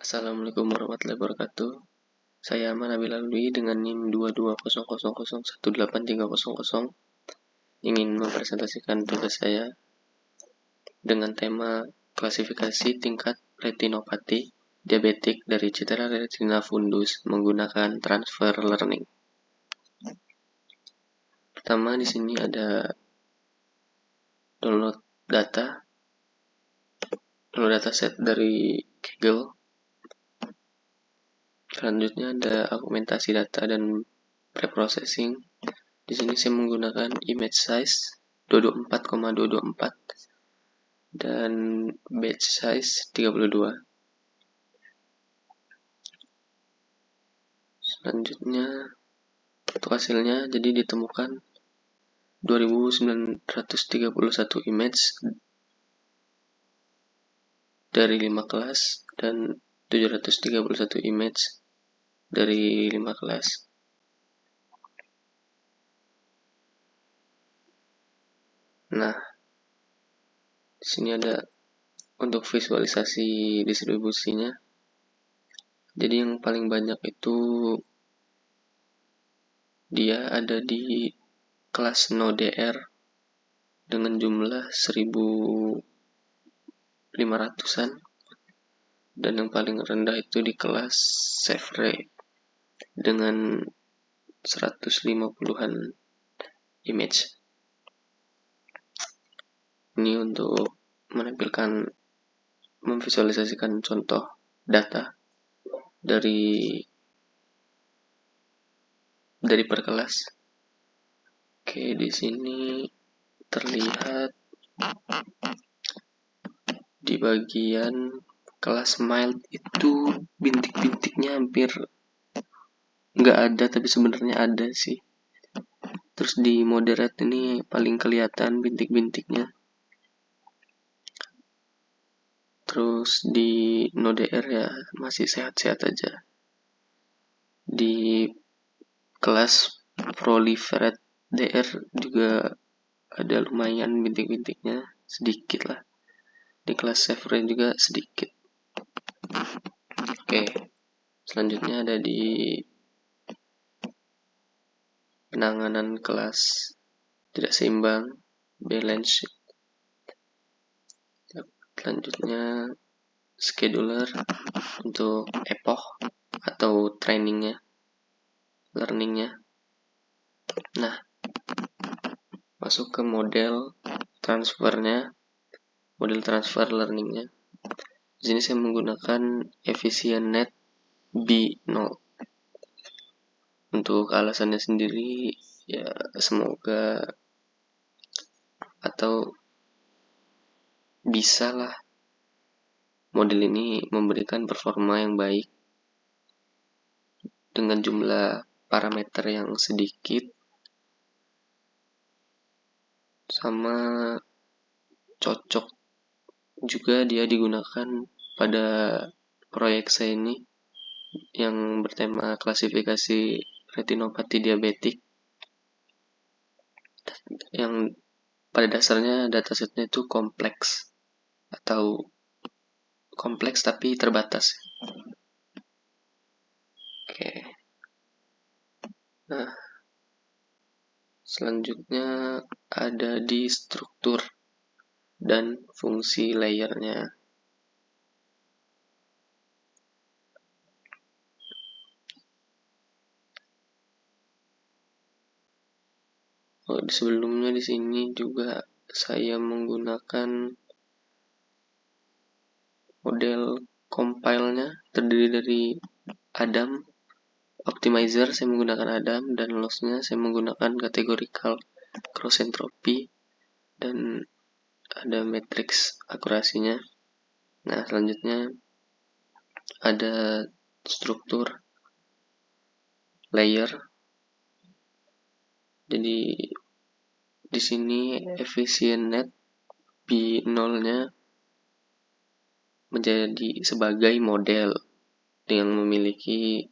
Assalamualaikum warahmatullahi wabarakatuh. Saya Aman Nabil Alwi dengan NIM 2200018300 ingin mempresentasikan tugas saya dengan tema klasifikasi tingkat retinopati diabetik dari Citra Retina Fundus menggunakan transfer learning. Pertama di sini ada download dataset dari Kaggle. Selanjutnya ada argumentasi data dan preprocessing. Di sini saya menggunakan image size 224,224 dan batch size 32. Selanjutnya untuk hasilnya jadi ditemukan 2931 image dari 5 kelas dan 731 image dari 5 kelas. Nah, di sini ada untuk visualisasi distribusinya. Jadi yang paling banyak itu dia ada di kelas NoDR dengan jumlah 1500-an, dan yang paling rendah itu di kelas Sevre dengan 150-an image. Ini untuk memvisualisasikan contoh data dari per kelas. Oke, di sini terlihat di bagian kelas mild itu bintik-bintiknya hampir nggak ada, tapi sebenarnya ada sih. Terus di moderate ini paling kelihatan bintik-bintiknya. Terus di NoDR ya masih sehat-sehat aja. Di kelas proliferate DR juga ada lumayan bintik-bintiknya, sedikit lah. Di kelas Sevre juga sedikit. Oke, selanjutnya ada di penanganan kelas tidak seimbang, balance. Selanjutnya scheduler untuk epoch atau trainingnya, learningnya. Nah, masuk ke model transfernya, model transfer learningnya. Di sini saya menggunakan EfficientNet B0. Untuk alasannya sendiri ya semoga atau bisa lah model ini memberikan performa yang baik dengan jumlah parameter yang sedikit, sama cocok juga dia digunakan pada proyek saya ini yang bertema klasifikasi retinopati diabetik, yang pada dasarnya datasetnya itu kompleks tapi terbatas. Oke. Nah, selanjutnya ada di struktur dan fungsi layernya. Sebelumnya di sini juga saya menggunakan model compile-nya terdiri dari Adam, optimizer saya menggunakan Adam, dan loss-nya saya menggunakan categorical cross entropy, dan ada matrix akurasinya. Nah, selanjutnya ada struktur layer. Jadi di sini EfficientNet B0-nya menjadi sebagai model yang memiliki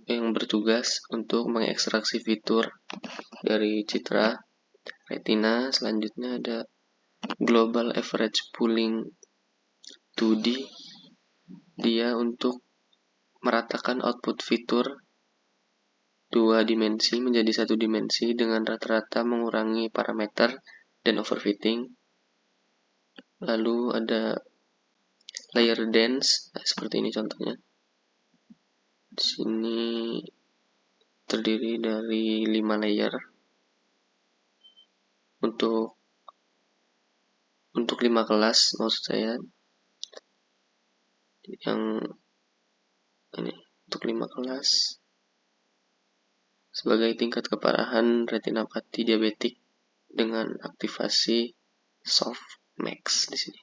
yang bertugas untuk mengekstraksi fitur dari Citra retina. Selanjutnya ada global average pooling 2D, dia untuk meratakan output fitur dua dimensi menjadi satu dimensi dengan rata-rata mengurangi parameter dan overfitting. Lalu ada layer dense, seperti ini contohnya. Di sini terdiri dari 5 layer. Untuk 5 kelas maksud saya. Yang ini untuk 5 kelas sebagai tingkat keparahan retinopati diabetik dengan aktivasi softmax di sini.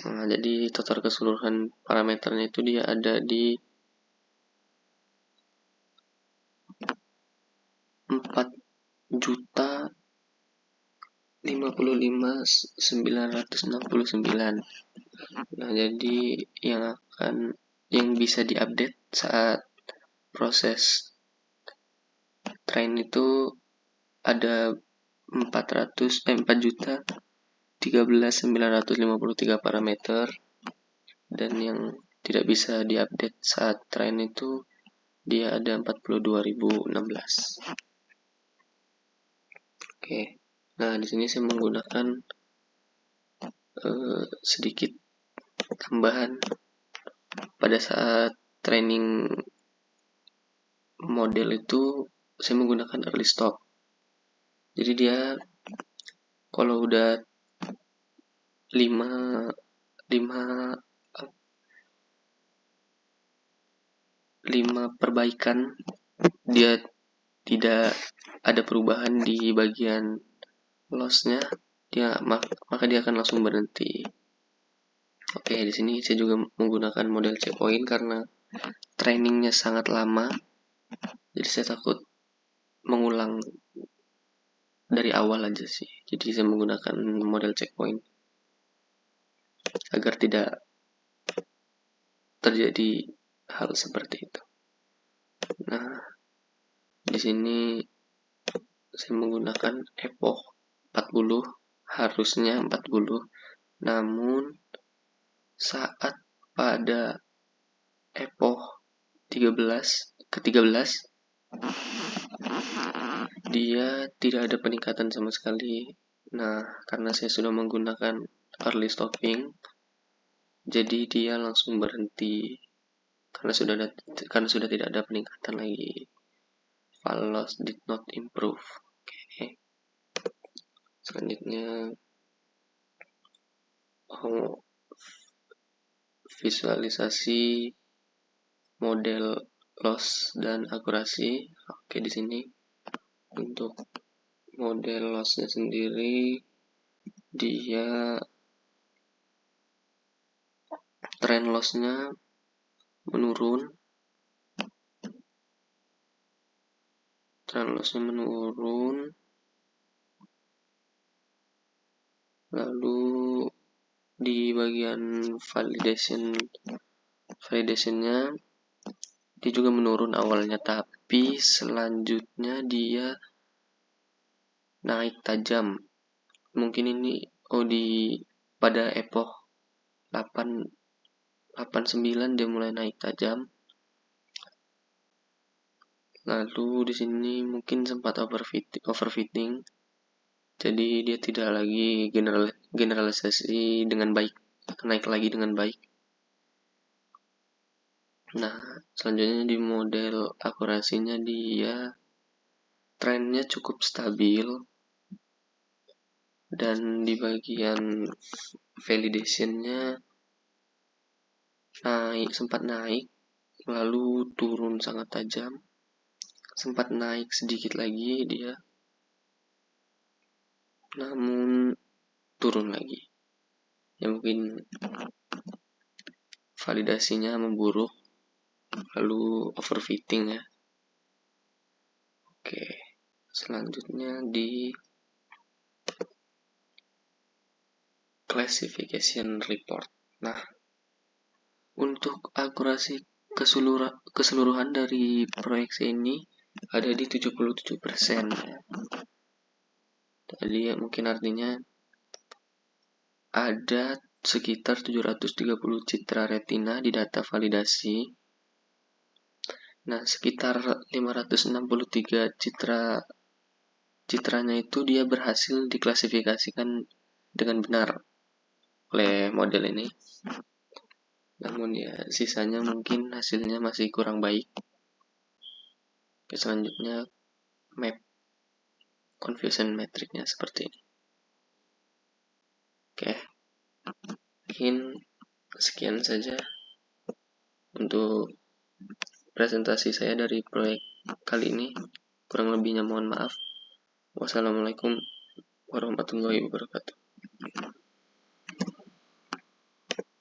Nah, jadi total keseluruhan parameternya itu dia ada di 4.055.969. Nah, jadi yang bisa diupdate saat proses train itu ada 4.013.953 parameter, dan yang tidak bisa diupdate saat train itu dia ada 42.016. Oke. Nah, di sini saya menggunakan sedikit tambahan pada saat training model itu. Saya menggunakan early stop. Jadi dia kalau udah 5 perbaikan dia tidak ada perubahan di bagian lossnya, maka dia akan langsung berhenti. Oke, di sini saya juga menggunakan model checkpoint karena trainingnya sangat lama. Jadi saya takut mengulang dari awal aja sih. Jadi saya menggunakan model checkpoint agar tidak terjadi hal seperti itu. Nah, di sini saya menggunakan epoch 40, harusnya 40. Namun saat pada epoch 13 dia tidak ada peningkatan sama sekali. Nah, karena saya sudah menggunakan early stopping, jadi dia langsung berhenti karena sudah tidak ada peningkatan lagi. File loss did not improve. Oke. Selanjutnya visualisasi model loss dan akurasi. Oke, di sini untuk model lossnya sendiri dia trend lossnya menurun. Lalu di bagian validationnya dia juga menurun awalnya, tapi selanjutnya dia naik tajam. Mungkin ini pada epoch 89 dia mulai naik tajam. Lalu di sini mungkin sempat overfitting. Jadi dia tidak lagi generalisasi dengan baik, naik lagi dengan baik. Nah, selanjutnya di model akurasinya dia trennya cukup stabil, dan di bagian validationnya sempat naik lalu turun sangat tajam, sempat naik sedikit lagi dia, namun turun lagi. Ya mungkin validasinya memburuk lalu overfitting ya. Oke, selanjutnya di classification report. Nah, untuk akurasi keseluruhan dari proyeksi ini ada di 77%. Jadi ya, mungkin artinya ada sekitar 730 citra retina di data validasi. Nah, sekitar 563 citranya itu dia berhasil diklasifikasikan dengan benar oleh model ini. Namun ya, sisanya mungkin hasilnya masih kurang baik. Oke, selanjutnya map confusion metricnya seperti ini. Oke, mungkin sekian saja untuk presentasi saya dari proyek kali ini. Kurang lebihnya mohon maaf. Wassalamualaikum warahmatullahi wabarakatuh.